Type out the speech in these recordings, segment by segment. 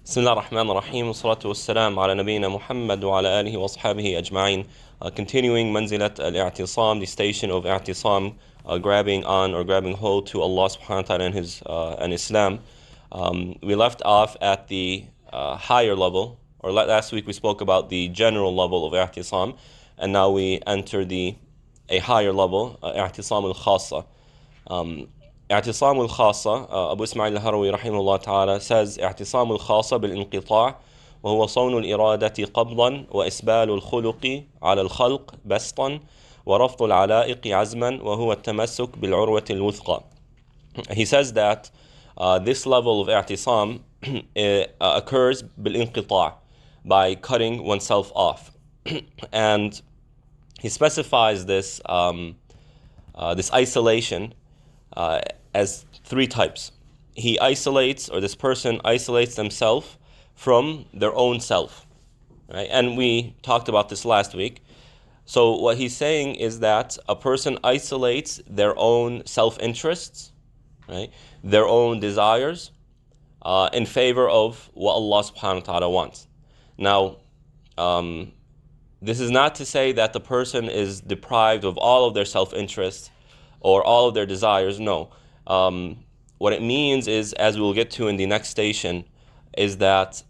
Bismillah ar-Rahman ar-Rahim, salatu wassalam ala nabiyyina Muhammad wa ala alihi wa ashabihi ajma'in. Continuing manzilat al-i'tisam, the station of i'tisam, grabbing on or grabbing hold to Allah subhanahu wa ta'ala and His and Islam. We left off at the higher level, or last week we spoke about the general level of i'tisam, and now we enter a higher level, i'tisam al-khassa. اعتصام الخاصة أبو إسماعيل الهروي رحمه الله تعالى says اعتصام الخاصة بالانقطاع وهو صون الإرادة قبضا وإسبال الخلق على الخلق بسطا ورفض العلائق عزما وهو التمسك بالعروة الوثقى. He says that this level of اعتصام occurs بالانقطاع, by cutting oneself off. And he specifies this isolation as three types. He isolates, or this person isolates themselves from their own self, right? And we talked about this last week. So what he's saying is that a person isolates their own self-interests, right, their own desires, in favor of what Allah subhanahu wa ta'ala wants. Now, this is not to say that the person is deprived of all of their self-interests or all of their desires. No. What it means is, as we will get to in the next station, is that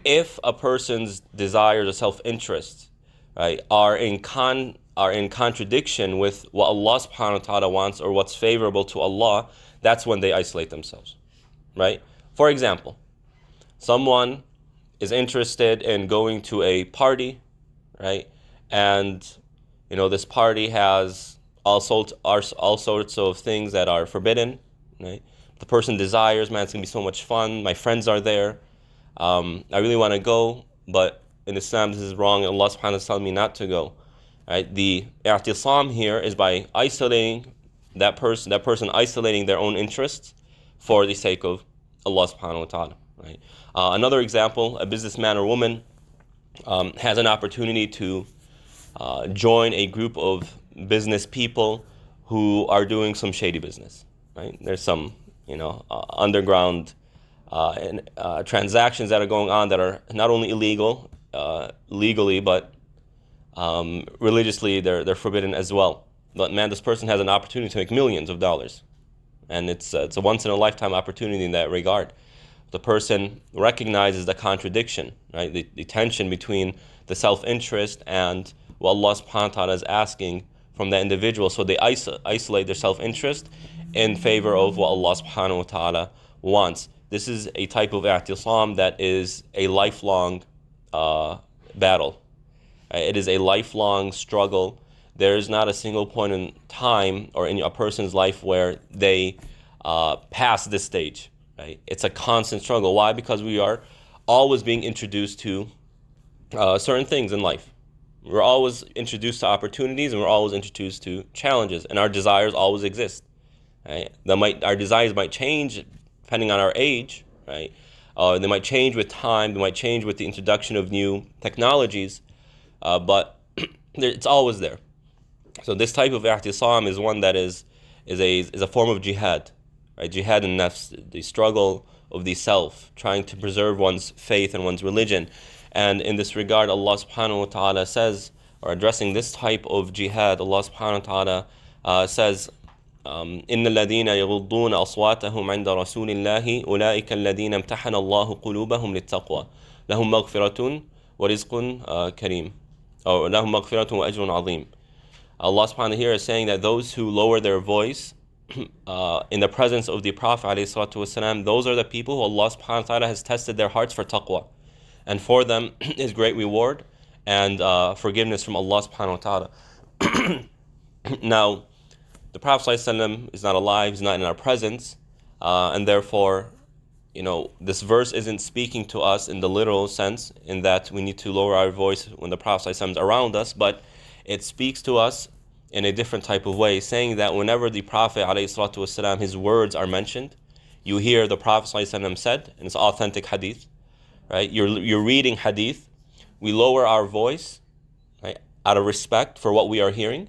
if a person's desires or self-interests, right, are in contradiction with what Allah subhanahu wa ta'ala wants or what's favorable to Allah, that's when they isolate themselves, right? For example, someone is interested in going to a party, right, and this party has all sorts of things that are forbidden, right? The person desires, man, it's going to be so much fun, my friends are there, I really want to go, but in Islam this is wrong, and Allah subhanahu wa ta'ala is telling me not to go, right? The i'tisam here is by isolating that person isolating their own interests for the sake of Allah subhanahu wa ta'ala, right? Another example, a businessman or woman has an opportunity to join a group of business people who are doing some shady business, right? There's some, underground transactions that are going on that are not only illegal, legally, but religiously they're forbidden as well. But man, this person has an opportunity to make millions of dollars, and it's a once in a lifetime opportunity in that regard. The person recognizes the contradiction, right? The tension between the self-interest and what Allah subhanahu wa ta'ala is asking from the individual, so they isolate their self-interest in favor of what Allah subhanahu wa ta'ala wants. This is a type of i'tisam that is a lifelong battle. It is a lifelong struggle. There is not a single point in time or in a person's life where they pass this stage, right? It's a constant struggle. Why? Because we are always being introduced to certain things in life. We're always introduced to opportunities, and we're always introduced to challenges, and our desires always exist, right? Our desires might change depending on our age, right? They might change with time, they might change with the introduction of new technologies, but it's always there. So this type of i'tisam is one that is a form of jihad, right? Jihad in nafs, the struggle of the self, trying to preserve one's faith and one's religion. And in this regard, Allah subhanahu wa ta'ala says, or addressing this type of jihad, Allah subhanahu wa ta'ala says, إِنَّ الَّذِينَ يَغُضُّونَ أَصْوَاتَهُمْ عِنْدَ رَسُولِ اللَّهِ أُولَٰئِكَ الَّذِينَ امْتَحَنَ اللَّهُ قُلُوبَهُمْ لِلتَّقْوَى لَهُمْ مَغْفِرَةٌ وَرِزْقٌ كَرِيمٌ, or لَهُمْ مَغْفِرَةٌ وَأَجْرٌ عَظِيمٌ. Allah subhanahu wa ta'ala here is saying that those who lower their voice in the presence of the Prophet alayhi salatu wasalam, those are the people who Allah subhanahu wa ta'ala has tested their hearts for taqwa. And for them is great reward and forgiveness from Allah subhanahu wa ta'ala. Now, the Prophet ﷺ is not alive, he's not in our presence, and therefore, this verse isn't speaking to us in the literal sense, in that we need to lower our voice when the Prophet ﷺ is around us, but it speaks to us in a different type of way, saying that whenever the Prophet ﷺ, his words are mentioned, you hear the Prophet ﷺ said, and it's authentic hadith, right? You're reading hadith. We lower our voice, right, out of respect for what we are hearing.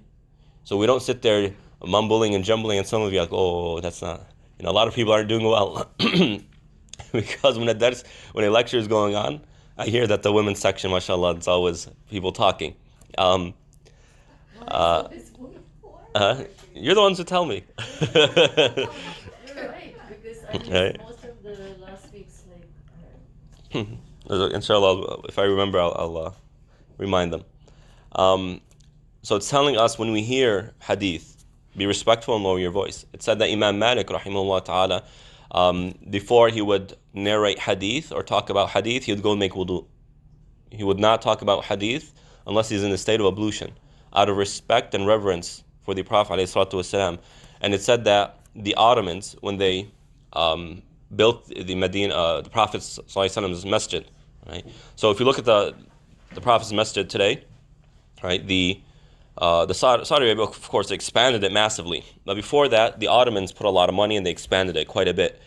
So we don't sit there mumbling and jumbling, and some of you are like, oh, that's not, a lot of people aren't doing well. Because when a lecture is going on, I hear that the women's section, mashallah, it's always people talking. Um, uh, you're the ones who tell me. You're right, because I missed Right? most of the last week's Inshallah, if I remember, I'll remind them. So it's telling us when we hear hadith, be respectful and lower your voice. It said that Imam Malik, rahimahullah ta'ala, before he would narrate hadith or talk about hadith, he would go and make wudu. He would not talk about hadith unless he's in a state of ablution, out of respect and reverence for the Prophet ﷺ. And it said that the Ottomans, when they built the Medina, the Prophet's ﷺ's masjid, right? So if you look at the Prophet's masjid today, right, the Saudi Arabia, of course, expanded it massively. But before that, the Ottomans put a lot of money and they expanded it quite a bit.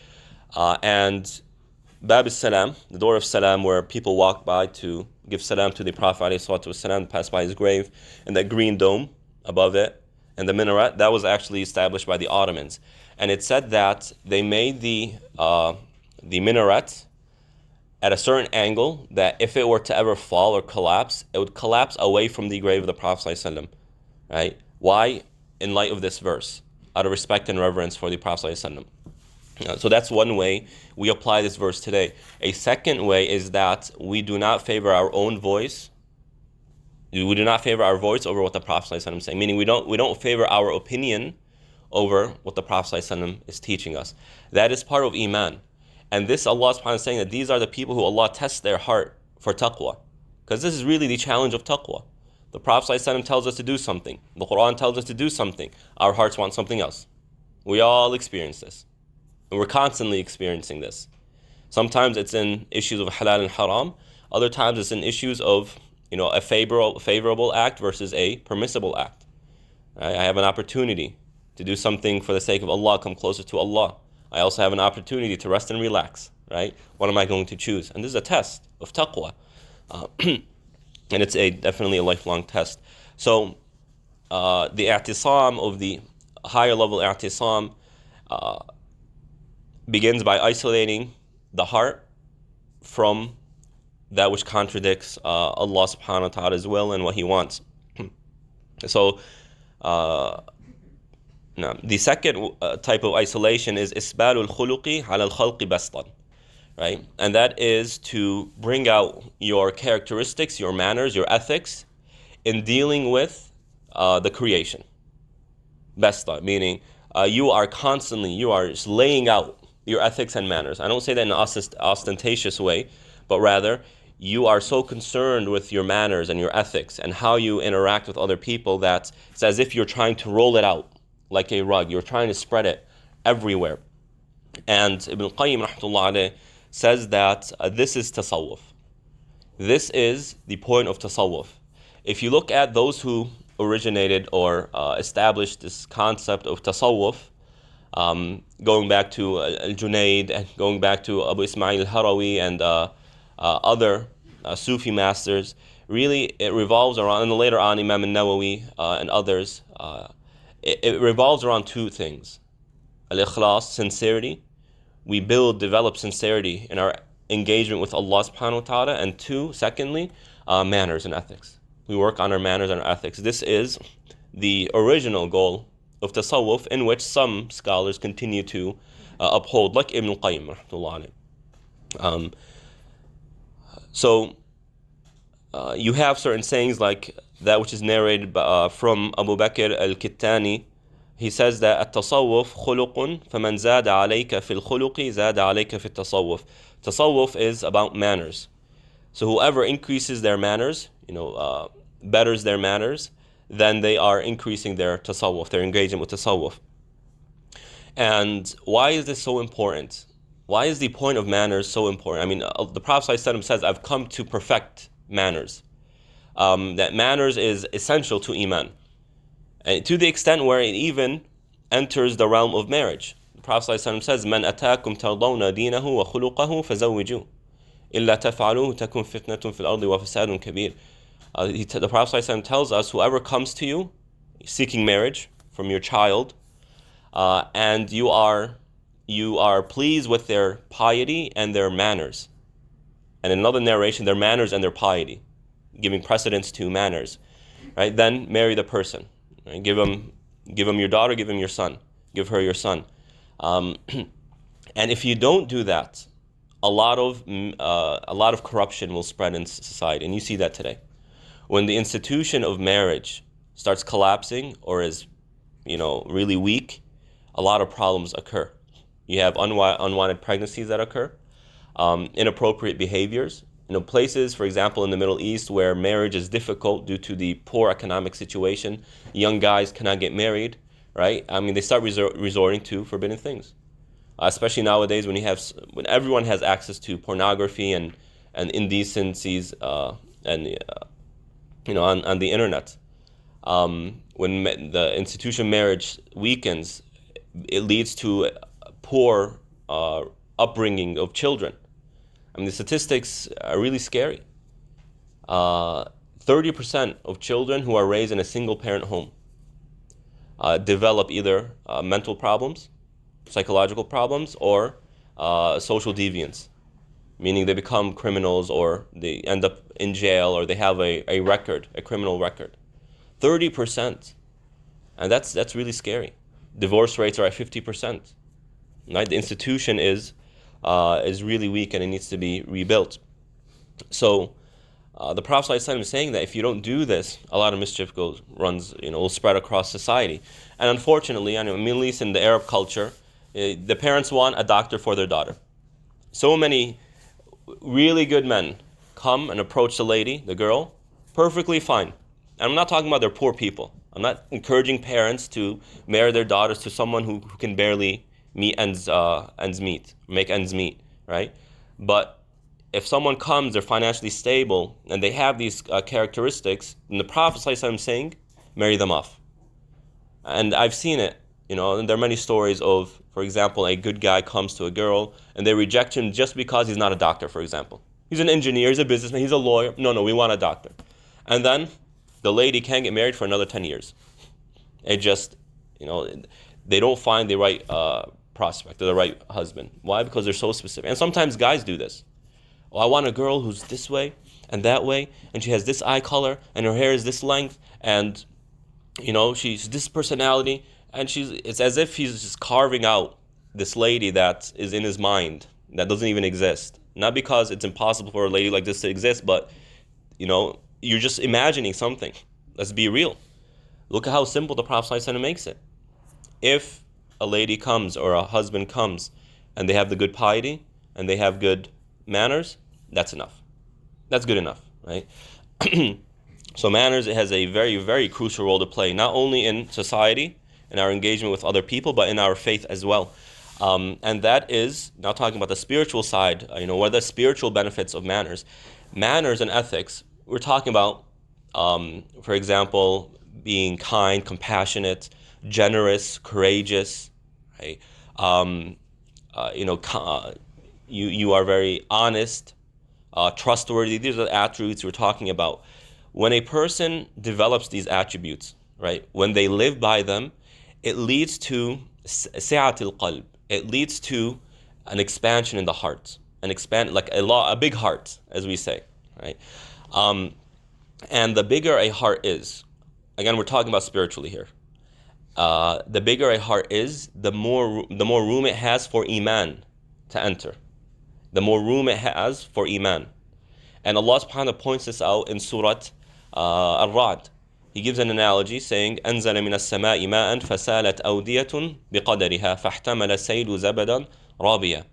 And Bab al-Salam, the door of Salam, where people walk by to give Salam to the Prophet ﷺ, pass by his grave, and that green dome above it, and the minaret, that was actually established by the Ottomans. And it said that they made the minaret at a certain angle that if it were to ever fall or collapse, it would collapse away from the grave of the Prophet ﷺ. Right? Why? In light of this verse, out of respect and reverence for the Prophet ﷺ. So that's one way we apply this verse today. A second way is that we do not favor our own voice. We do not favor our voice over what the Prophet ﷺ is saying. Meaning we don't favor our opinion over what the Prophet ﷺ is teaching us. That is part of Iman. And this Allah subhanahu wa ta'ala is saying that these are the people who Allah tests their heart for taqwa. Because this is really the challenge of taqwa. The Prophet ﷺ tells us to do something. The Quran tells us to do something. Our hearts want something else. We all experience this. And we're constantly experiencing this. Sometimes it's in issues of halal and haram. Other times it's in issues of a favorable act versus a permissible act. Right? I have an opportunity to do something for the sake of Allah, come closer to Allah. I also have an opportunity to rest and relax. Right? What am I going to choose? And this is a test of taqwa. And it's definitely a lifelong test. So the itisaam of the higher level itisaam begins by isolating the heart from that which contradicts Allah subhanahu wa ta'ala's will and what He wants. So the second type of isolation is isbalul khuluqi ala al-khalqi bastan. Right? And that is to bring out your characteristics, your manners, your ethics in dealing with the creation. Besta, meaning you are just laying out your ethics and manners. I don't say that in an ostentatious way, but rather you are so concerned with your manners and your ethics and how you interact with other people that it's as if you're trying to roll it out like a rug. You're trying to spread it everywhere. And Ibn Qayyim rahmatullah alayh says that this is tasawwuf. This is the point of tasawwuf. If you look at those who originated or established this concept of tasawwuf, going back to al-Junayd and going back to Abu Ismail al-Harawi and other Sufi masters, really it revolves around, and later on Imam al-Nawawi and others, it revolves around two things. Al-Ikhlas, sincerity. We develop sincerity in our engagement with Allah subhanahu wa ta'ala, and secondly, manners and ethics. We work on our manners and our ethics. This is the original goal of tasawwuf, in which some scholars continue to uphold, like Ibn Qayyim rahmatullah alayh. So you have certain sayings like that which is narrated from Abu Bakr al-Kittani. He says that at-tasawwuf khuluqun faman zada alayka fil khuluqi zada alayka fit tasawwuf. Tasawwuf is about manners. So whoever increases their manners, betters their manners, then they are increasing their tasawwuf, their engagement with tasawwuf. And why is this so important? Why is the point of manners so important? I mean, the Prophet ﷺ says, I've come to perfect manners. That manners is essential to Iman. And to the extent where it even enters the realm of marriage. The Prophet ﷺ says, "Man atakum tardawna dinahu wa khuluqahu fazawwiju. Illa taf'aluhu takun fitnatun fil ardi wa fasadun kabir." The Prophet ﷺ tells us, whoever comes to you seeking marriage from your child, and you are you are pleased with their piety and their manners. And in another narration, their manners and their piety, giving precedence to manners, right? Then marry the person. Right? Give him your daughter, give him your son, give her your son. And if you don't do that, a lot of corruption will spread in society, and you see that today. When the institution of marriage starts collapsing or is, really weak, a lot of problems occur. You have unwanted pregnancies that occur, inappropriate behaviors. Places, for example, in the Middle East where marriage is difficult due to the poor economic situation, young guys cannot get married, right? I mean, they start resorting to forbidden things. Especially nowadays when everyone has access to pornography and indecencies on the internet. When the institution of marriage weakens, it leads to poor upbringing of children. I mean, the statistics are really scary. 30% of children who are raised in a single-parent home develop either mental problems, psychological problems, or social deviance, meaning they become criminals or they end up in jail or they have a criminal record. 30%. And that's really scary. Divorce rates are at 50%. Right? The institution is really weak and it needs to be rebuilt. So the Prophet ﷺ is saying that if you don't do this, a lot of mischief will spread across society. And unfortunately, at least in the Arab culture, the parents want a doctor for their daughter. So many really good men come and approach the girl, perfectly fine. And I'm not talking about they're poor people. I'm not encouraging parents to marry their daughters to someone who can barely make ends meet, right? But if someone comes, they're financially stable, and they have these characteristics, then the Prophet ﷺ is saying, marry them off. And I've seen it, and there are many stories of, for example, a good guy comes to a girl, and they reject him just because he's not a doctor, for example. He's an engineer, he's a businessman, he's a lawyer. No, we want a doctor. And then the lady can't get married for another 10 years. It just, they don't find the right prospect or the right husband. Why? Because they're so specific. And sometimes guys do this. Oh, I want a girl who's this way and that way, and she has this eye color, and her hair is this length, and she's this personality, and it's as if he's just carving out this lady that is in his mind that doesn't even exist. Not because it's impossible for a lady like this to exist, but you're just imagining something. Let's be real. Look at how simple the Prophet ﷺ makes it. If a lady comes or a husband comes and they have the good piety and they have good manners, that's enough. That's good enough, right? So manners, it has a very, very crucial role to play, not only in society, in our engagement with other people, but in our faith as well. And that is, now talking about the spiritual side, what are the spiritual benefits of manners? Manners and ethics, we're talking about, for example, being kind, compassionate, generous, courageous, right? You are very honest, trustworthy. These are the attributes we're talking about. When a person develops these attributes, right, when they live by them, it leads to si'atil qalb. It leads to an expansion in the heart, like a big heart, as we say, right? And the bigger a heart is, again, we're talking about spiritually here. The bigger a heart is, the more room it has for iman to enter. The more room it has for iman. And Allah subhanahu wa ta'ala points this out in Surah Al-Ra'd. He gives an analogy saying, أَنزَلَ مِنَ السَّمَاءِ مَاءً فَسَالَتْ أَوْدِيَةٌ بِقَدَرِهَا فَاحْتَمَلَ السَّيْلُ زَبَدًا رَابِيًا.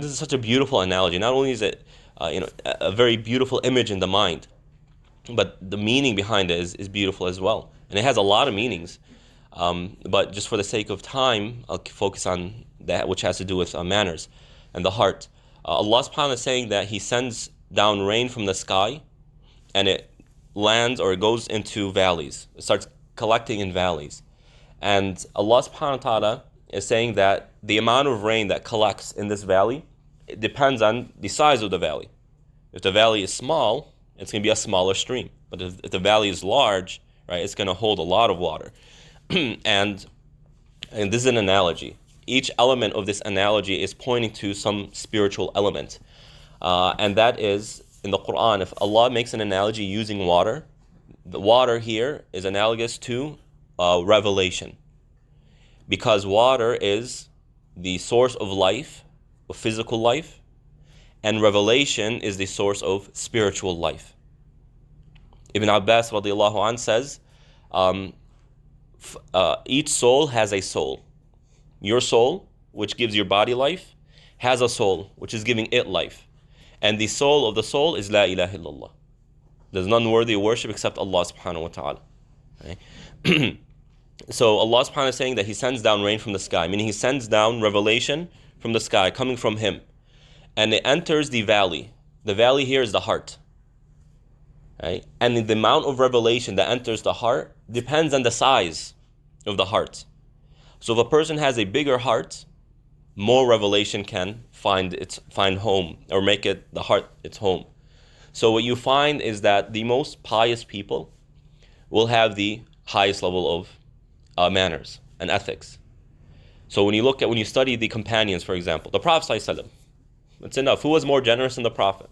This is such a beautiful analogy. Not only is it a very beautiful image in the mind, but the meaning behind it is beautiful as well. And it has a lot of meanings. But just for the sake of time, I'll focus on that which has to do with manners and the heart. Allah subhanahu wa ta'ala is saying that He sends down rain from the sky, and it lands or it goes into valleys. It starts collecting in valleys. And Allah subhanahu wa ta'ala is saying that the amount of rain that collects in this valley, it depends on the size of the valley. If the valley is small, it's going to be a smaller stream. But if the valley is large, right, it's going to hold a lot of water. And this is an analogy. each element of this analogy is pointing to some spiritual element. And that is, in the Quran, if Allah makes an analogy using water, the water here is analogous to revelation. Because water is the source of life, of physical life, and revelation is the source of spiritual life. Ibn Abbas radiallahu anh says, each soul has a soul. Your soul, which gives your body life, has a soul, which is giving it life. And the soul of the soul is La ilaha illallah. There's none worthy of worship except Allah subhanahu wa ta'ala. Right? So Allah subhanahu wa ta'ala is saying that He sends down rain from the sky, meaning He sends down revelation from the sky, coming from Him. And it enters the valley. The valley here is the heart. Right? And the amount of revelation that enters the heart depends on the size of the heart. So if a person has a bigger heart, more revelation can find home, or make it the heart its home. So what you find is that the most pious people will have the highest level of manners and ethics. So when you study the companions, for example, the Prophet ﷺ, it's enough. Who was more generous than the Prophet?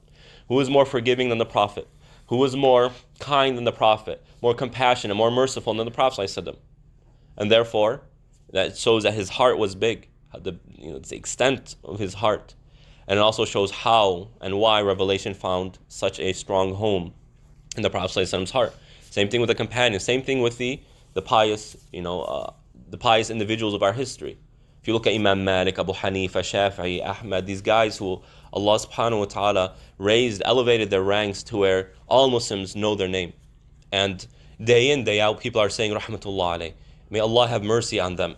Who was more forgiving than the Prophet? Who was more kind than the Prophet? More compassionate, more merciful than the Prophet ﷺ? And therefore, that shows that his heart was big, the extent of his heart. And it also shows how and why revelation found such a strong home in the Prophet ﷺ's heart. Same thing with the companions. Same thing with the pious, the pious individuals of our history. If you look at Imam Malik, Abu Hanifa, Shafi'i, Ahmad, these guys who Allah subhanahu wa ta'ala elevated their ranks to where all Muslims know their name. And day in, day out, people are saying, Rahmatullah alayh. May Allah have mercy on them.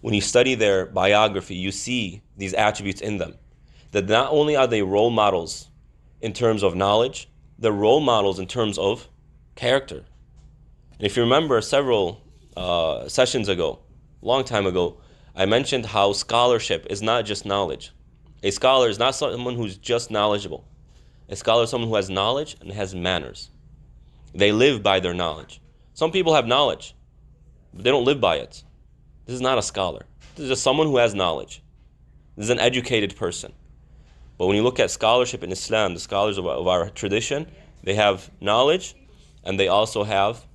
When you study their biography, you see these attributes in them. That not only are they role models in terms of knowledge, they're role models in terms of character. And if you remember several sessions ago, long time ago, I mentioned how scholarship is not just knowledge. A scholar is not someone who's just knowledgeable. A scholar is someone who has knowledge and has manners. They live by their knowledge. Some people have knowledge, but they don't live by it. This is not a scholar. This is just someone who has knowledge. This is an educated person. But when you look at scholarship in Islam, the scholars of our tradition, they have knowledge and they also have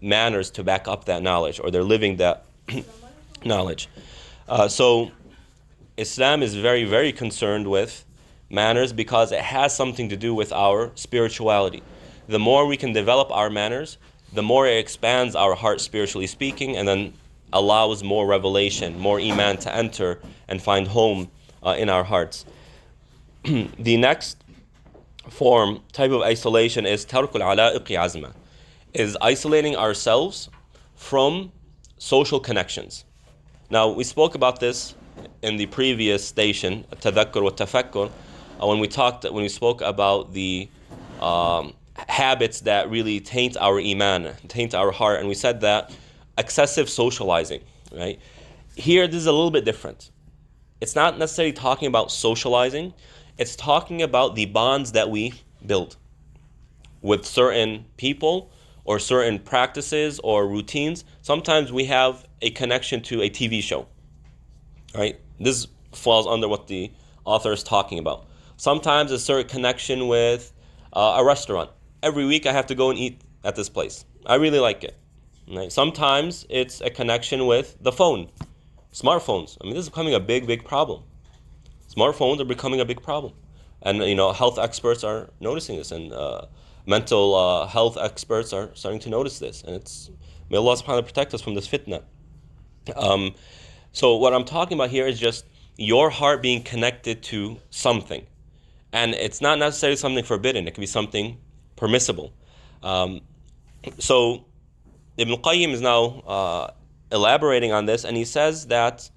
manners to back up that knowledge, or they're living that knowledge. So Islam is very, very concerned with manners because it has something to do with our spirituality. The more we can develop our manners, the more it expands our heart spiritually speaking, and then allows more revelation, more iman to enter and find home in our hearts. The next type of isolation is tarkul ala'iqi azma, is isolating ourselves from social connections. Now, we spoke about this in the previous station, tadhakkur wa tafakkur, when we spoke about the habits that really taint our iman, taint our heart, and we said that excessive socializing, right? Here, this is a little bit different. It's not necessarily talking about socializing, it's talking about the bonds that we build with certain people or certain practices or routines. Sometimes we have a connection to a TV show, right? This falls under what the author is talking about. Sometimes a certain connection with a restaurant. Every week I have to go and eat at this place. I really like it. Right? Sometimes it's a connection with the phone, smartphones. I mean, this is becoming a big, big problem. Smartphones are becoming a big problem. And, health experts are noticing this, and mental health experts are starting to notice this. And may Allah subhanahu wa ta'ala protect us from this fitna. So what I'm talking about here is just your heart being connected to something. And it's not necessarily something forbidden. It can be something permissible. So Ibn Qayyim is now elaborating on this, and he says that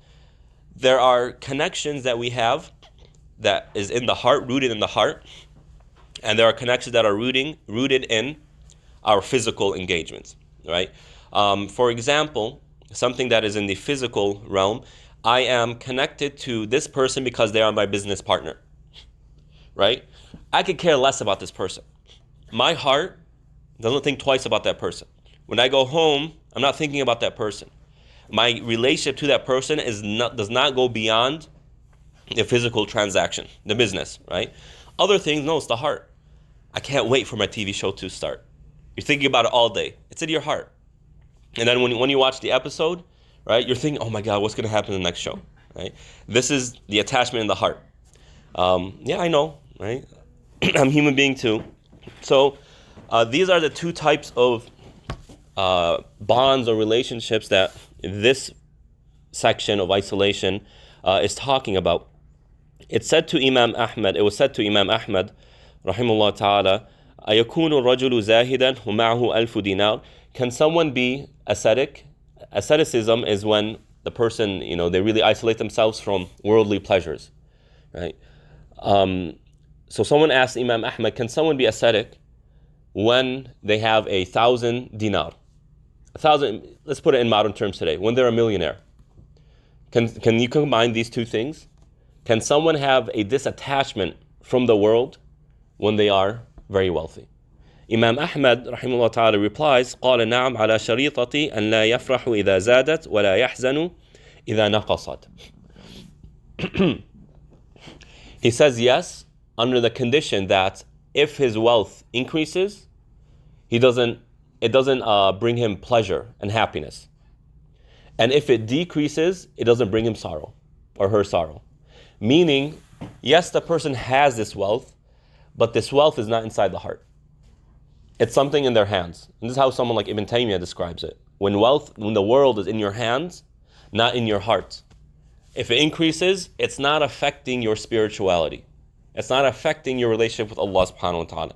there are connections that we have that is in the heart, rooted in the heart, and there are connections that are rooted in our physical engagements, right? For example, something that is in the physical realm, I am connected to this person because they are my business partner, right? I could care less about this person. My heart doesn't think twice about that person. When I go home, I'm not thinking about that person. my relationship to that person does not go beyond the physical transaction, the business, right? Other things, no, it's the heart. I can't wait for my TV show to start. You're thinking about it all day. It's in your heart. And then when you watch the episode, right, you're thinking, oh my God, what's going to happen in the next show, right? This is the attachment in the heart. Yeah, I know, right? I'm a human being too. So these are the two types of bonds or relationships that this section of isolation is talking about. It was said to Imam Ahmad, rahimahullah ta'ala, أَيَكُونُ الرَّجُلُ زَاهِدًا وَمَعَهُ أَلْفُ دِينَارٍ. Can someone be ascetic? Asceticism is when the person, they really isolate themselves from worldly pleasures, right? So someone asked Imam Ahmad, can someone be ascetic when they have 1,000 dinar? 1,000, let's put it in modern terms today, when they're a millionaire. Can you combine these two things? Can someone have a disattachment from the world when they are very wealthy? Imam Ahmad rahimahullah ta'ala replies, قال نعم على شريطة أن لا يفرح إذا زادت ولا يحزن إذا نقصت. He says yes, under the condition that if his wealth increases, it doesn't bring him pleasure and happiness. And if it decreases, it doesn't bring him sorrow or her sorrow. Meaning, yes, the person has this wealth, but this wealth is not inside the heart. It's something in their hands. And this is how someone like Ibn Taymiyyah describes it. When the world is in your hands, not in your heart. If it increases, it's not affecting your spirituality. It's not affecting your relationship with Allah subhanahu wa ta'ala.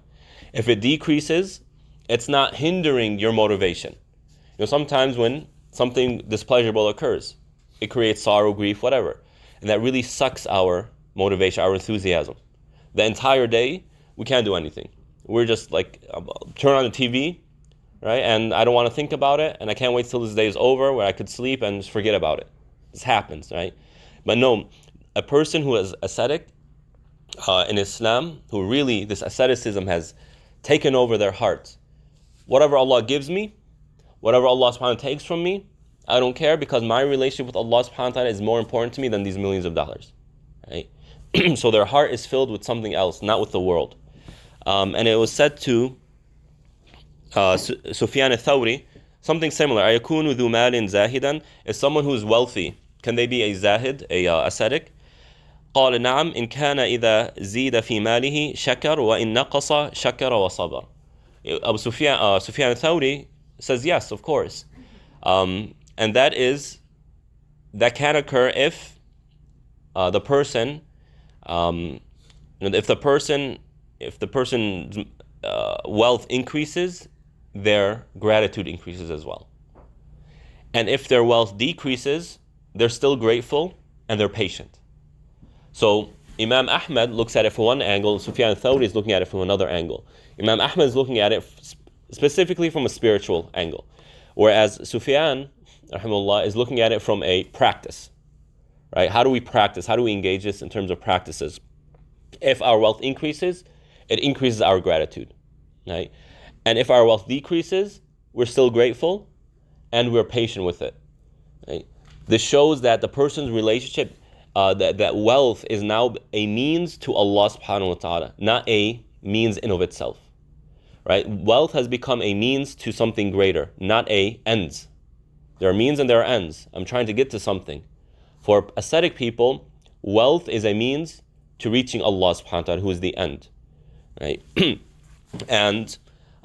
If it decreases, it's not hindering your motivation. Sometimes when something displeasurable occurs, it creates sorrow, grief, whatever. And that really sucks our motivation, our enthusiasm. The entire day, we can't do anything. We're just like, turn on the TV, right? And I don't want to think about it, and I can't wait till this day is over where I could sleep and just forget about it. This happens, right? But no, a person who is ascetic in Islam, who really, this asceticism has taken over their heart. Whatever Allah gives me, whatever Allah subhanahu wa ta'ala takes from me, I don't care, because my relationship with Allah subhanahu wa ta'ala is more important to me than these millions of dollars, right? So their heart is filled with something else, not with the world. And it was said to Sufyan al-Thawri, something similar. أَيَكُونُ ذُو مَالٍ زَاهِدًا. Is someone who is wealthy, can they be a zahid, a ascetic? قال نعم إن كان إذا زيد في ماله شكر وإن نقص شكر وصبر. Abu Sufyan al-Thawri says yes, of course. And that can occur if the person, if the person's wealth increases, their gratitude increases as well. And if their wealth decreases, they're still grateful and they're patient. So Imam Ahmad looks at it from one angle, Sufyan al-Thawri is looking at it from another angle. Imam Ahmad is looking at it specifically from a spiritual angle, whereas Sufyan rahimahullah is looking at it from a practice, right? How do we practice? How do we engage this in terms of practices? If our wealth increases, it increases our gratitude, right? And if our wealth decreases, we're still grateful and we're patient with it, right? This shows that the person's relationship, that wealth is now a means to Allah subhanahu wa ta'ala, not a means in of itself, right? Wealth has become a means to something greater, not a ends. There are means and there are ends. I'm trying to get to something. For ascetic people, wealth is a means to reaching Allah subhanahu wa ta'ala, who is the end, right? And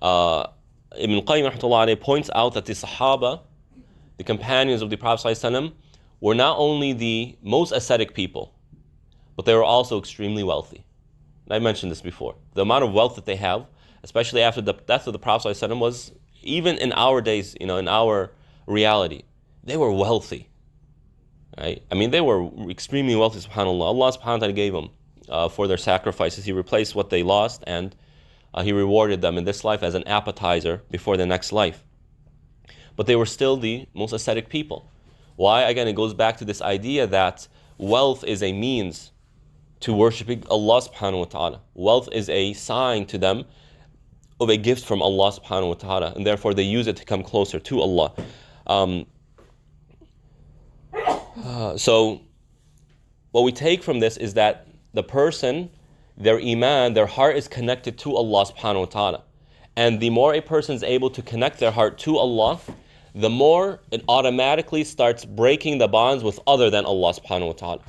Ibn Qayyim rahmatullah alayhi points out that the Sahaba, the companions of the Prophet ﷺ, were not only the most ascetic people, but they were also extremely wealthy. And I mentioned this before. The amount of wealth that they have, especially after the death of the Prophet ﷺ, was, even in our days, in our reality, they were wealthy, right? I mean, they were extremely wealthy, subhanAllah. Allah subhanahu wa ta'ala gave them for their sacrifices. He replaced what they lost, and He rewarded them in this life as an appetizer before the next life. But they were still the most ascetic people. Why? Again, it goes back to this idea that wealth is a means to worshiping Allah subhanahu wa ta'ala. Wealth is a sign to them of a gift from Allah subhanahu wa ta'ala, and therefore they use it to come closer to Allah. So what we take from this is that the person, their iman, their heart is connected to Allah subhanahu wa ta'ala. And the more a person is able to connect their heart to Allah, the more it automatically starts breaking the bonds with other than Allah subhanahu wa ta'ala.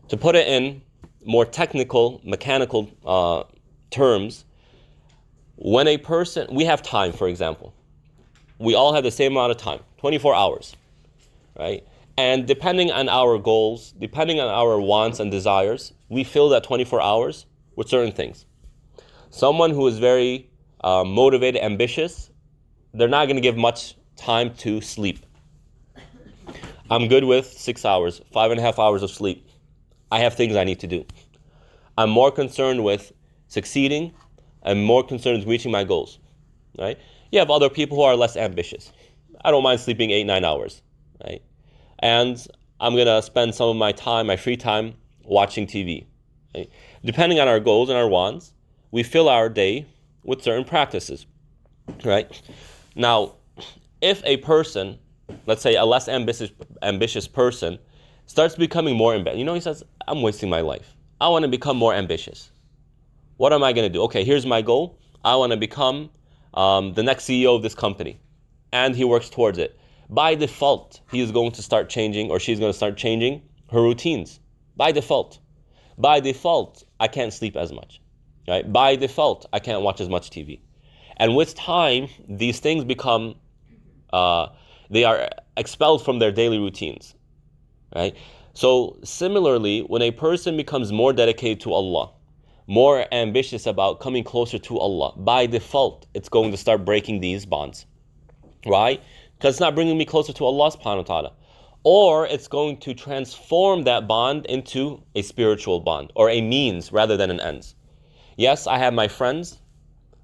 To put it in more technical, mechanical terms, when a person, we have time, for example. We all have the same amount of time, 24 hours, right? And depending on our goals, depending on our wants and desires, we fill that 24 hours with certain things. Someone who is very motivated, ambitious, they're not going to give much time to sleep. I'm good with 6 hours, 5.5 hours of sleep. I have things I need to do. I'm more concerned with succeeding. I'm more concerned with reaching my goals, right? You have other people who are less ambitious. I don't mind sleeping 8-9 hours, right? And I'm going to spend some of my time, my free time, watching TV. Right? Depending on our goals and our wants, we fill our day with certain practices, right? Now, if a person, let's say a less ambitious person, starts becoming more ambitious, he says, I'm wasting my life. I want to become more ambitious. What am I going to do? Okay, here's my goal. I want to become the next CEO of this company. And he works towards it. By default, he is going to start changing, or she's going to start changing her routines. By default. By default, I can't sleep as much. Right? By default, I can't watch as much TV. And with time, these things become, they are expelled from their daily routines. Right? So similarly, when a person becomes more dedicated to Allah, more ambitious about coming closer to Allah, by default, it's going to start breaking these bonds. Why? Because it's not bringing me closer to Allah subhanahu wa ta'ala. Or it's going to transform that bond into a spiritual bond, or a means rather than an ends. Yes, I have my friends,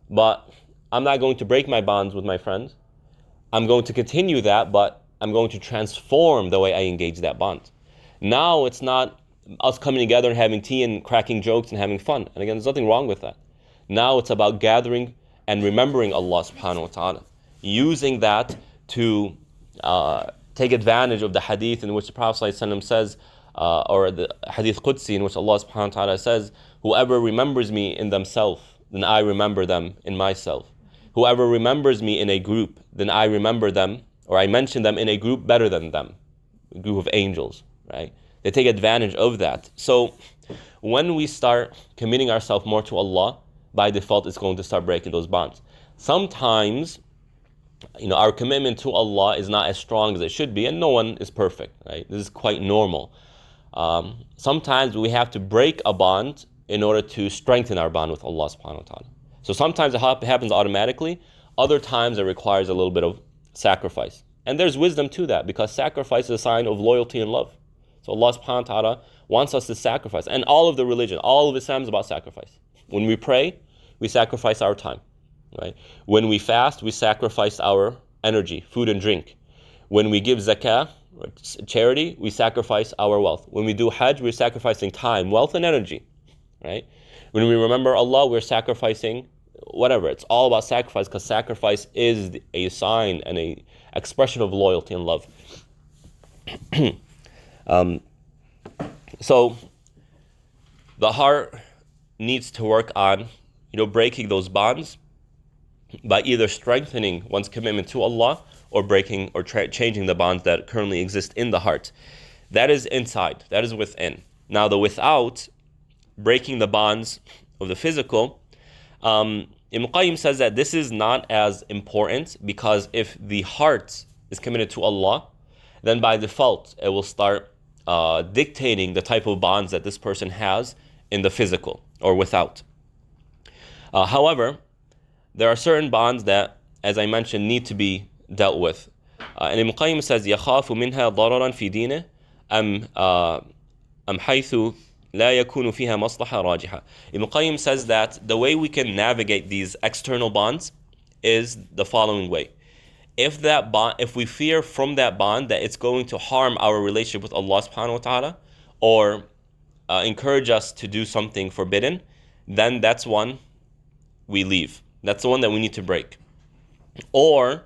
but I'm not going to break my bonds with my friends. I'm going to continue that, but I'm going to transform the way I engage that bond. Now it's not us coming together and having tea and cracking jokes and having fun. And again, there's nothing wrong with that. Now it's about gathering and remembering Allah subhanahu wa ta'ala. Using that to take advantage of the hadith in which the Prophet ﷺ says, or the hadith Qudsi in which Allah subhanahu wa ta'ala says, whoever remembers me in themselves, then I remember them in myself. Whoever remembers me in a group, then I remember them, or I mention them in a group better than them, a group of angels, right? They take advantage of that. So when we start committing ourselves more to Allah, by default it's going to start breaking those bonds. Sometimes our commitment to Allah is not as strong as it should be, and no one is perfect, right? This is quite normal. Sometimes we have to break a bond in order to strengthen our bond with Allah subhanahu wa ta'ala. So sometimes it happens automatically, other times it requires a little bit of sacrifice. And there's wisdom to that, because sacrifice is a sign of loyalty and love. So Allah subhanahu wa ta'ala wants us to sacrifice. And all of the religion, all of Islam is about sacrifice. When we pray, we sacrifice our time. Right? When we fast, we sacrifice our energy, food and drink. When we give zakah, charity, we sacrifice our wealth. When we do hajj, we're sacrificing time, wealth, and energy. Right? When we remember Allah, we're sacrificing whatever. It's all about sacrifice, because sacrifice is a sign and an expression of loyalty and love. So the heart needs to work on, breaking those bonds by either strengthening one's commitment to Allah or breaking or changing the bonds that currently exist in the heart. That is inside, that is within. Now the without, breaking the bonds of the physical, Ibn Qayyim says that this is not as important, because if the heart is committed to Allah, then by default it will start dictating the type of bonds that this person has in the physical or without. However, there are certain bonds that, as I mentioned, need to be dealt with. And Ibn Qayyim says, يَخَافُ مِنْهَا ضَرَرًا فِي دِينِهِ أَمْ حَيْثُ لَا يَكُونُ فِيهَا مَصْلَحَةٌ رَاجِحَةٌ. Ibn Qayyim says that the way we can navigate these external bonds is the following way. If we fear from that bond that it's going to harm our relationship with Allah subhanahu wa ta'ala, or encourage us to do something forbidden, then that's one we leave. That's the one that we need to break. Or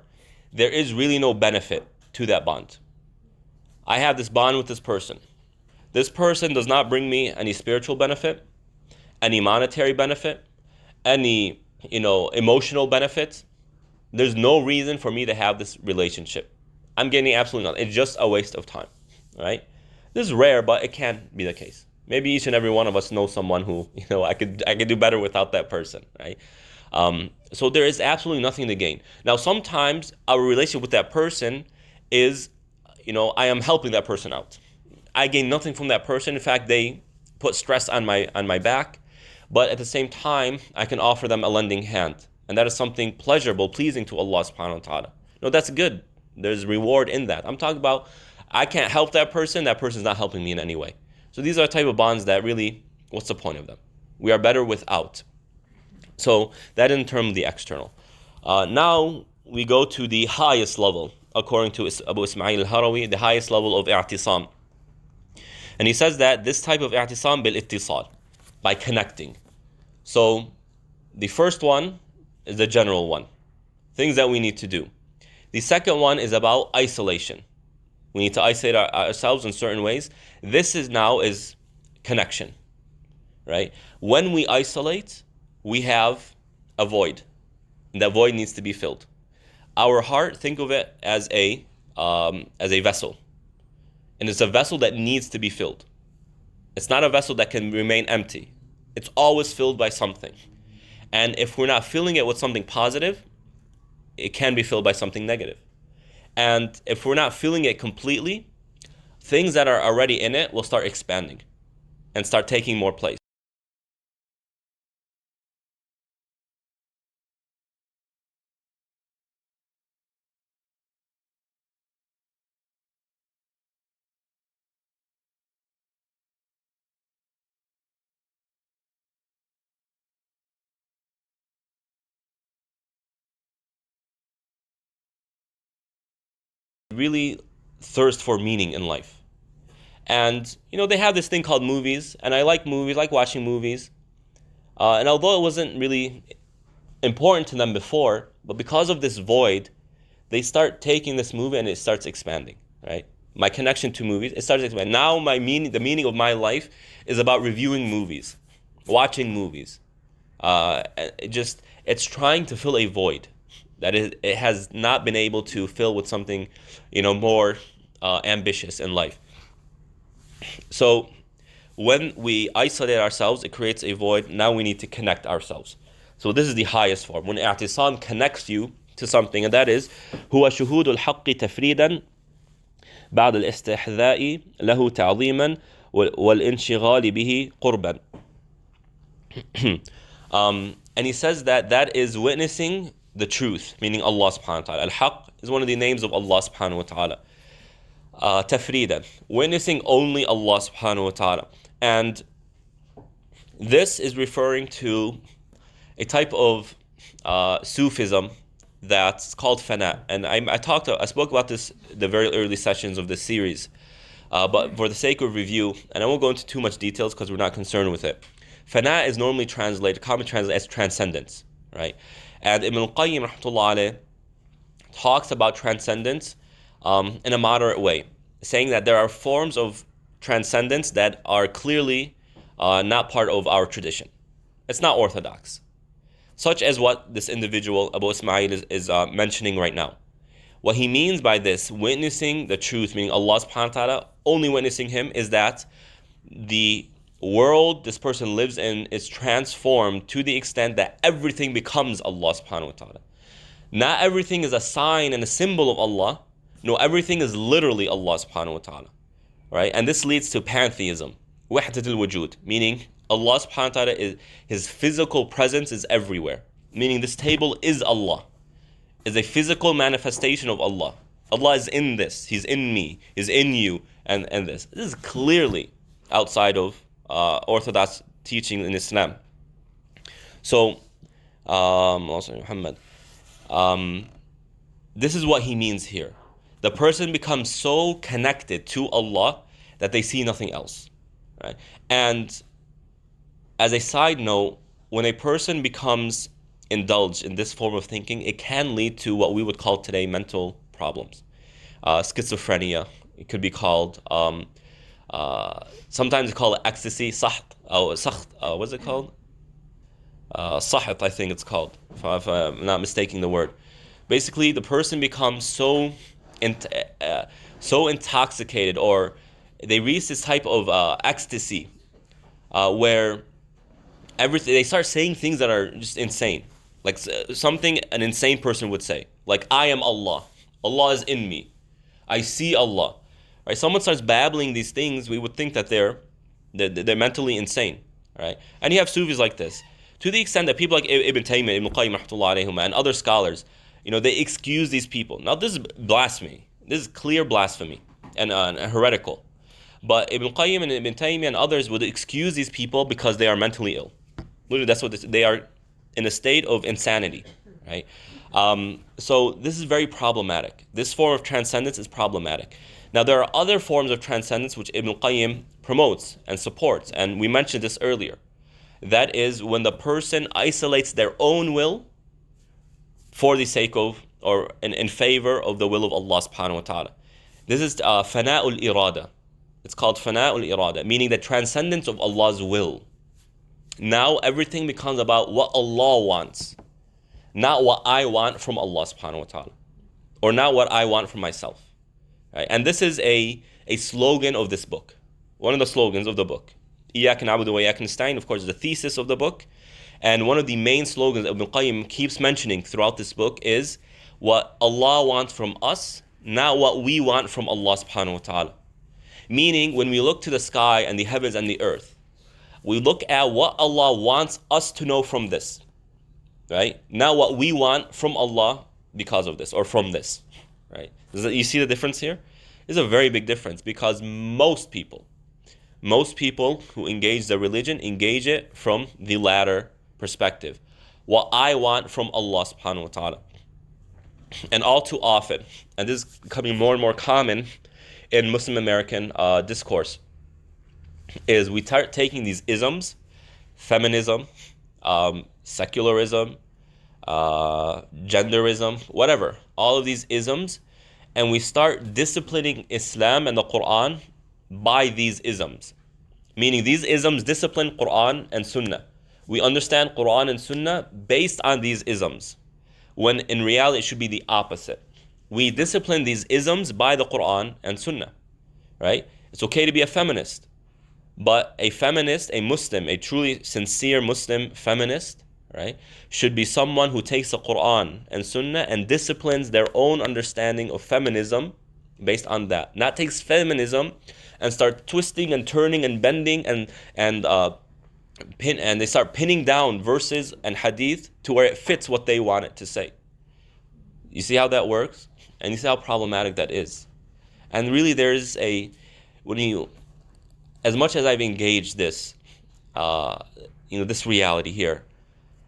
there is really no benefit to that bond. I have this bond with this person. This person does not bring me any spiritual benefit, any monetary benefit, any, emotional benefit. There's no reason for me to have this relationship. I'm getting absolutely nothing. It's just a waste of time, right? This is rare, but it can be the case. Maybe each and every one of us knows someone who, I could do better without that person, right? So there is absolutely nothing to gain. Now, sometimes our relationship with that person is, I am helping that person out. I gain nothing from that person. In fact, they put stress on my back. But at the same time, I can offer them a lending hand. And that is something pleasurable, pleasing to Allah subhanahu wa ta'ala. No, that's good. There's reward in that. I'm talking about, I can't help that person's not helping me in any way. So these are the type of bonds that really, what's the point of them? We are better without. So that in terms of the external. Now we go to the highest level, according to Abu Ismail al-Harawi, the highest level of i'tisaam. And he says that this type of i'tisaam bil-ittisal, by connecting. So the first one is the general one, things that we need to do. The second one is about isolation. We need to isolate ourselves in certain ways. This is connection, right? When we isolate, we have a void, and that void needs to be filled. Our heart, think of it as a vessel, and it's a vessel that needs to be filled. It's not a vessel that can remain empty. It's always filled by something. And if we're not filling it with something positive, it can be filled by something negative. And if we're not filling it completely, things that are already in it will start expanding and start taking more place. Really thirst for meaning in life. And, they have this thing called movies, and I like movies, like watching movies. And although it wasn't really important to them before, but because of this void, they start taking this movie and it starts expanding, right? My connection to movies, it starts expanding. Now the meaning of my life is about reviewing movies, watching movies. It's trying to fill a void that it has not been able to fill with something, more ambitious in life. So when we isolate ourselves, it creates a void. Now we need to connect ourselves. So this is the highest form. When i'tisam connects you to something, and that is هو شهود الحق تفريدا بعد الاستحذاء له تعظيما والانشغال به قربا. And he says that is witnessing the truth, meaning Allah subhanahu wa ta'ala. Al-Haq is one of the names of Allah subhanahu wa ta'ala. Tafridan, witnessing only Allah subhanahu wa ta'ala. And this is referring to a type of Sufism that's called fana. And I spoke about this the very early sessions of this series. But for the sake of review, and I won't go into too much details because we're not concerned with it. Fana is normally common translated as transcendence, right? And Ibn al-Qayyim rahmatullah alayh talks about transcendence in a moderate way, saying that there are forms of transcendence that are clearly not part of our tradition. It's not orthodox, such as what this individual, Abu Ismail, is mentioning right now. What he means by this, witnessing the truth, meaning Allah subhanahu wa ta'ala, only witnessing Him, is that the world this person lives in is transformed to the extent that everything becomes Allah subhanahu wa ta'ala. Not everything is a sign and a symbol of Allah. No, everything is literally Allah subhanahu wa ta'ala. Right? And this leads to pantheism. Wahdatul wujud, meaning Allah subhanahu wa ta'ala His physical presence is everywhere. Meaning this table is Allah. Is a physical manifestation of Allah. Allah is in this. He's in me. He's in you. And this. This is clearly outside of orthodox teaching in Islam. So, Muhammad, this is what he means here. The person becomes so connected to Allah that they see nothing else. Right? And as a side note, when a person becomes indulged in this form of thinking, it can lead to what we would call today mental problems. Schizophrenia, It could be called, sometimes it's called ecstasy, what's it called? Sahat, I think it's called, if I'm not mistaking the word. Basically, the person becomes so intoxicated, or they reach this type of ecstasy where everything, they start saying things that are just insane, like something an insane person would say, like I am Allah, Allah is in me, I see Allah. Right? Someone starts babbling these things, we would think that they're mentally insane. Right? And you have Sufis like this, to the extent that people like Ibn Taymiyyah, Ibn Qayyim rahmatullah alayhim, and other scholars, they excuse these people. Now this is blasphemy. This is clear blasphemy and heretical. But Ibn Qayyim and Ibn Taymiyyah and others would excuse these people because they are mentally ill. Literally, that's what they are, in a state of insanity. Right? So this is very problematic. This form of transcendence is problematic. Now there are other forms of transcendence which Ibn Qayyim promotes and supports, and we mentioned this earlier. That is when the person isolates their own will for the sake of, or in favor of the will of Allah subhanahu wa ta'ala. This is fana'ul irada. It's called fana'ul irada, meaning the transcendence of Allah's will. Now everything becomes about what Allah wants, not what I want from Allah subhanahu wa ta'ala, or not what I want from myself. Right? And this is a slogan of this book, one of the slogans of the book. Iyyaka na'budu wa iyyaka nasta'een, of course, is the thesis of the book. And one of the main slogans Ibn Qayyim keeps mentioning throughout this book is what Allah wants from us, not what we want from Allah subhanahu wa ta'ala. Meaning, when we look to the sky and the heavens and the earth, we look at what Allah wants us to know from this, right? Not what we want from Allah because of this or from this, right? You see the difference here? There's a very big difference, because most people who engage their religion engage it from the latter perspective. What I want from Allah subhanahu wa ta'ala. And all too often, and this is becoming more and more common in Muslim American discourse, is we start taking these isms, feminism, secularism, genderism, whatever, all of these isms, and we start disciplining Islam and the Quran by these isms. Meaning these isms discipline Quran and Sunnah. We understand Quran and Sunnah based on these isms, when in reality it should be the opposite. We discipline these isms by the Quran and Sunnah, right? It's okay to be a feminist, but a feminist, a Muslim, a truly sincere Muslim feminist, right, should be someone who takes the Quran and Sunnah and disciplines their own understanding of feminism based on that. Not takes feminism and start twisting and turning and bending and they start pinning down verses and hadith to where it fits what they want it to say. You see how that works? And you see how problematic that is. And really as much as I've engaged this, this reality here,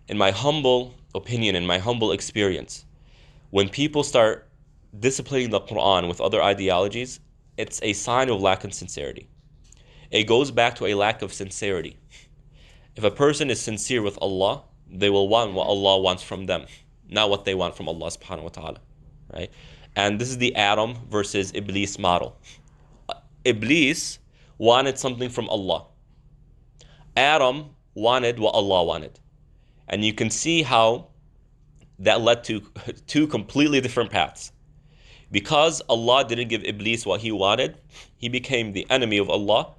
in my humble opinion, in my humble experience, when people start disciplining the Quran with other ideologies, it's a sign of lack of sincerity. It goes back to a lack of sincerity. If a person is sincere with Allah, they will want what Allah wants from them, not what they want from Allah subhanahu wa ta'ala. Right? And this is the Adam versus Iblis model. Iblis wanted something from Allah. Adam wanted what Allah wanted. And you can see how that led to two completely different paths. Because Allah didn't give Iblis what he wanted, he became the enemy of Allah,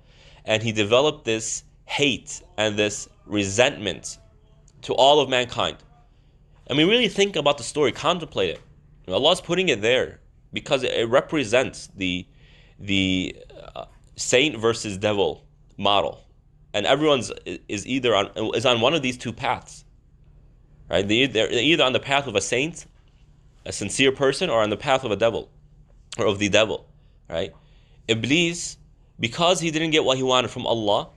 and he developed this hate and this resentment to all of mankind. I mean, really think about the story, contemplate it. Allah's putting it there because it represents the saint versus devil model, and everyone's is on one of these two paths, right? They're either on the path of a saint, a sincere person, or on the path of a devil, or of the devil, right? Iblis, because he didn't get what he wanted from Allah,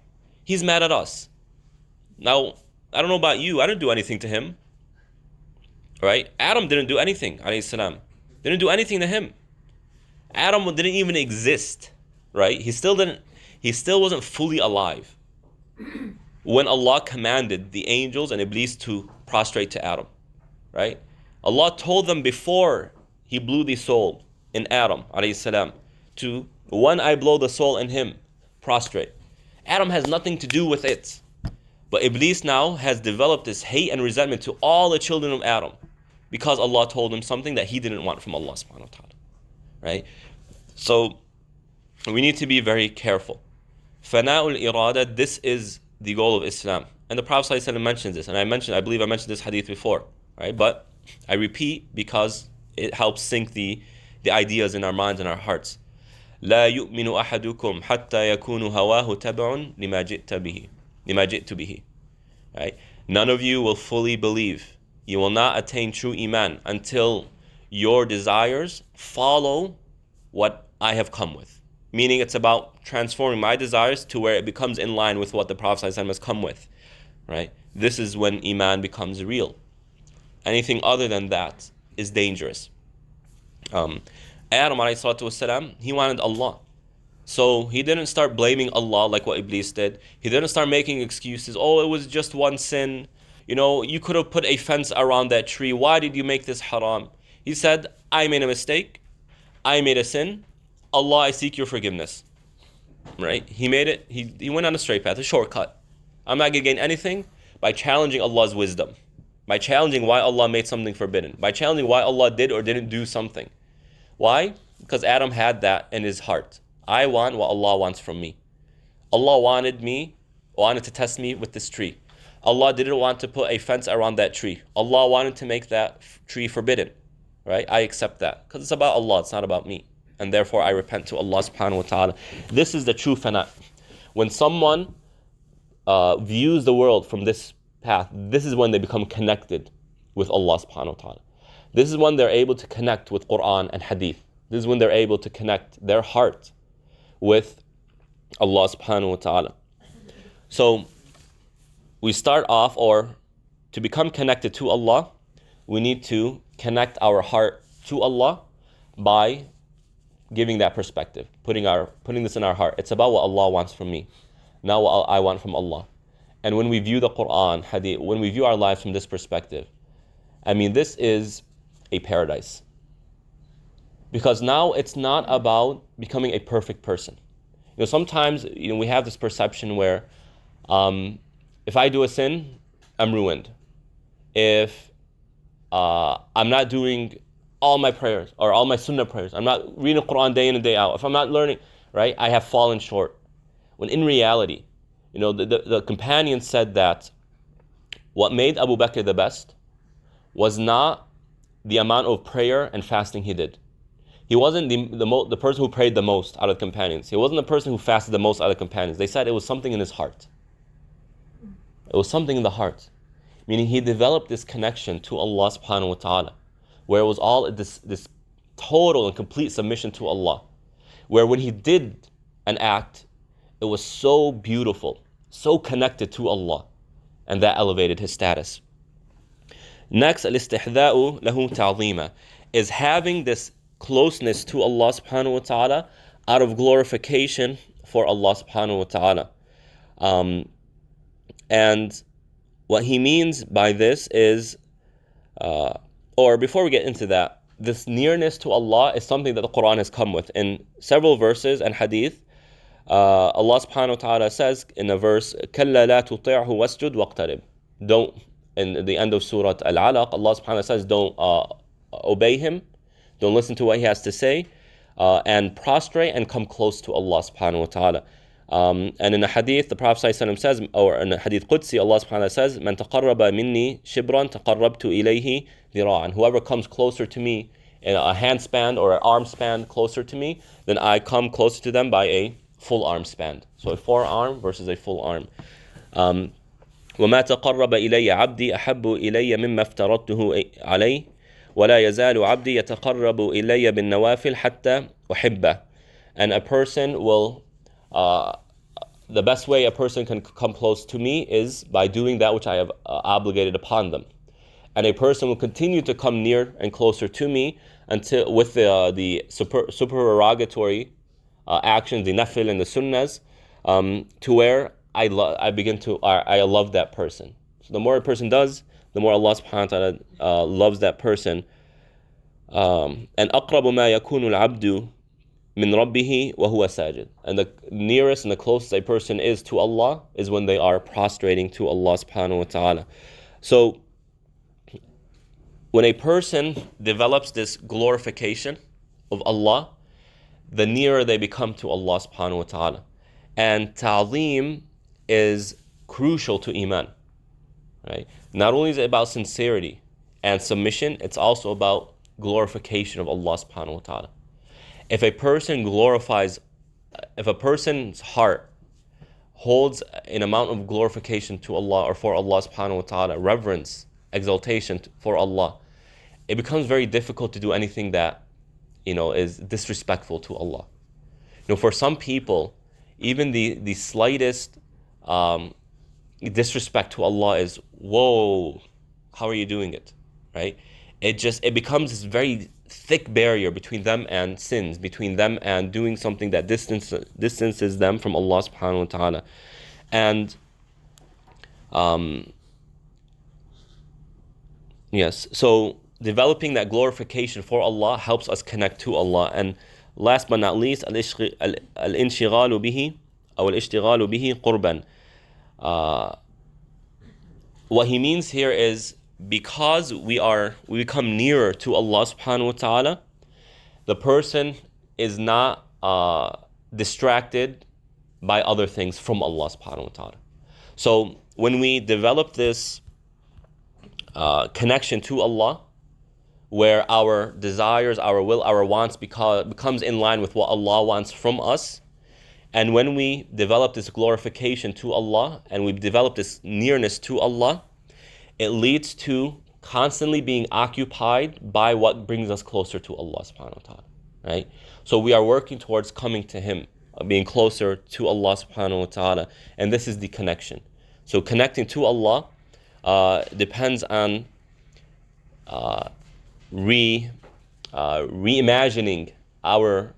he's mad at us. Now, I don't know about you, I didn't do anything to him, right? Adam didn't do anything, alayhi salam. Didn't do anything to him. Adam didn't even exist, right? He still wasn't fully alive when Allah commanded the angels and Iblis to prostrate to Adam, right? Allah told them before he blew the soul in Adam, alayhi salam, to When I blow the soul in him, prostrate. Adam has nothing to do with it. But Iblis now has developed this hate and resentment to all the children of Adam because Allah told him something that he didn't want from Allah subhanahu wa ta'ala. Right? So we need to be very careful. Fana'ul irada, this is the goal of Islam. And the Prophet ﷺ mentions this, and I believe I mentioned this hadith before, right? But I repeat because it helps sink the ideas in our minds and our hearts. لا يؤمن أحدكم حتى يكون هواه تبع لما جئت به. Right? None of you will fully believe. You will not attain true iman until your desires follow what I have come with. Meaning it's about transforming my desires to where it becomes in line with what the Prophet ﷺ has come with. Right? This is when iman becomes real. Anything other than that is dangerous. Adam ﷺ, he wanted Allah. So he didn't start blaming Allah like what Iblis did. He didn't start making excuses. Oh, it was just one sin. You could have put a fence around that tree. Why did you make this haram? He said, I made a mistake. I made a sin. Allah, I seek your forgiveness. Right? He made it. He went on a straight path, a shortcut. I'm not going to gain anything by challenging Allah's wisdom. By challenging why Allah made something forbidden. By challenging why Allah did or didn't do something. Why? Because Adam had that in his heart. I want what Allah wants from me. Allah wanted to test me with this tree. Allah didn't want to put a fence around that tree. Allah wanted to make that tree forbidden. Right? I accept that. Because it's about Allah, it's not about me. And therefore I repent to Allah subhanahu wa ta'ala. This is the true fana. When someone views the world from this path, this is when they become connected with Allah subhanahu wa ta'ala. This is when they're able to connect with Quran and Hadith. This is when they're able to connect their heart with Allah subhanahu wa ta'ala. So we start off, or to become connected to Allah, we need to connect our heart to Allah by giving that perspective, putting this in our heart. It's about what Allah wants from me, not what I want from Allah. And when we view the Quran, Hadith, when we view our lives from this perspective, this is a paradise. Because now it's not about becoming a perfect person. Sometimes we have this perception where if I do a sin, I'm ruined. If I'm not doing all my prayers or all my sunnah prayers, I'm not reading the Quran day in and day out, if I'm not learning, right, I have fallen short. When in reality, the companion said that what made Abu Bakr the best was not the amount of prayer and fasting he did. He wasn't the person who prayed the most out of the companions. He wasn't the person who fasted the most out of the companions. They said it was something in his heart. It was something in the heart. Meaning he developed this connection to Allah subhanahu wa ta'ala, where it was all this total and complete submission to Allah. Where when he did an act, it was so beautiful, so connected to Allah, and that elevated his status. Next, al-istihda'u lahu ta'zima, is having this closeness to Allah subhanahu wa ta'ala out of glorification for Allah subhanahu wa ta'ala. And what he means by this is, or before we get into that, this nearness to Allah is something that the Quran has come with. In several verses and hadith, Allah subhanahu wa ta'ala says in a verse, كَلَّا لَا تُطِعْهُ وَاسْجُدْ وَاقْتَرِبْ. Don't, in the end of Surah Al-Alaq, Allah subhanahu wa ta'ala says, don't obey him, don't listen to what he has to say, and prostrate and come close to Allah subhanahu wa ta'ala. And in a hadith, the Prophet ﷺ says, or in a hadith Qudsi, Allah subhanahu wa ta'ala says, مَنْ تَقَرَّبَ مِنِّي شِبْرًا تَقَرَّبْتُ إِلَيْهِ ذِرَاعًا. Whoever comes closer to me in a hand span or an arm span closer to me, then I come closer to them by a full arm span. So a forearm versus a full arm. وَمَا تَقَرَّبَ إِلَيَّ عَبْدِي أَحَبُّ إِلَيَّ مِمَّا افْتَرَضْتُهُ عَلَيْهِ وَلَا يَزَالُ عَبْدِي يَتَقَرَّبُ إِلَيَّ بِالنَّوَافِلِ حَتَّى أُحِبَّهُ. And a person will, the best way a person can come close to me is by doing that which I have obligated upon them. And a person will continue to come near and closer to me until with the supererogatory actions, the nafil and the sunnahs, to where I love that person. So the more a person does, the more Allah subhanahu wa ta'ala loves that person. And أقرب ما يكون العبد min rabbihi wa huwa sajid. And the nearest and the closest a person is to Allah is when they are prostrating to Allah subhanahu wa ta'ala. So when a person develops this glorification of Allah, the nearer they become to Allah subhanahu wa ta'ala. And ta'zeem is crucial to iman. Right? Not only is it about sincerity and submission, it's also about glorification of Allah subhanahu wa ta'ala. If a person's heart holds an amount of glorification to Allah or for Allah subhanahu wa ta'ala, reverence, exaltation for Allah, it becomes very difficult to do anything that, is disrespectful to Allah. For some people, even the slightest disrespect to Allah is, whoa, how are you doing it? Right? It becomes this very thick barrier between them and sins, between them and doing something that distances them from Allah subhanahu wa ta'ala. And yes, so developing that glorification for Allah helps us connect to Allah. And last but not least, al-inshighalu bihi or al-ishtighalu bihi qurban. What he means here is, because we become nearer to Allah subhanahu wa ta'ala, the person is not distracted by other things from Allah subhanahu wa ta'ala. So when we develop this connection to Allah, where our desires, our will, our wants becomes in line with what Allah wants from us, and when we develop this glorification to Allah and we develop this nearness to Allah, it leads to constantly being occupied by what brings us closer to Allah subhanahu wa ta'ala, right? So we are working towards coming to Him, being closer to Allah subhanahu wa ta'ala, and this is the connection. So connecting to Allah depends on reimagining our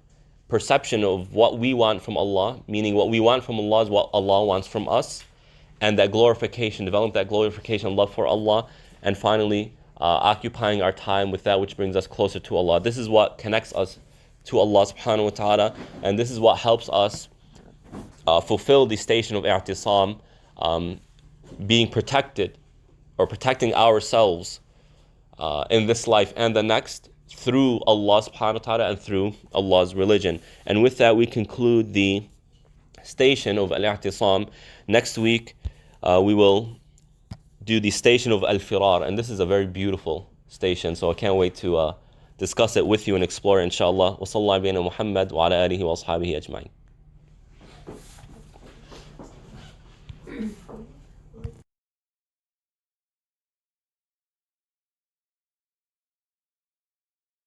perception of what we want from Allah, meaning what we want from Allah is what Allah wants from us, and that glorification, develop that glorification and love for Allah, and finally occupying our time with that which brings us closer to Allah. This is what connects us to Allah subhanahu wa ta'ala, and this is what helps us fulfill the station of i'tisaam, being protected or protecting ourselves in this life and the next through Allah subhanahu wa ta'ala and through Allah's religion. And with that, we conclude the station of al-i'tisaam. Next week, we will do the station of al-firar, and this is a very beautiful station, so I can't wait to discuss it with you and explore it, inshallah. Wa sallallahu bayn Muhammad wa ala alihi wa ashabihi ajma'in.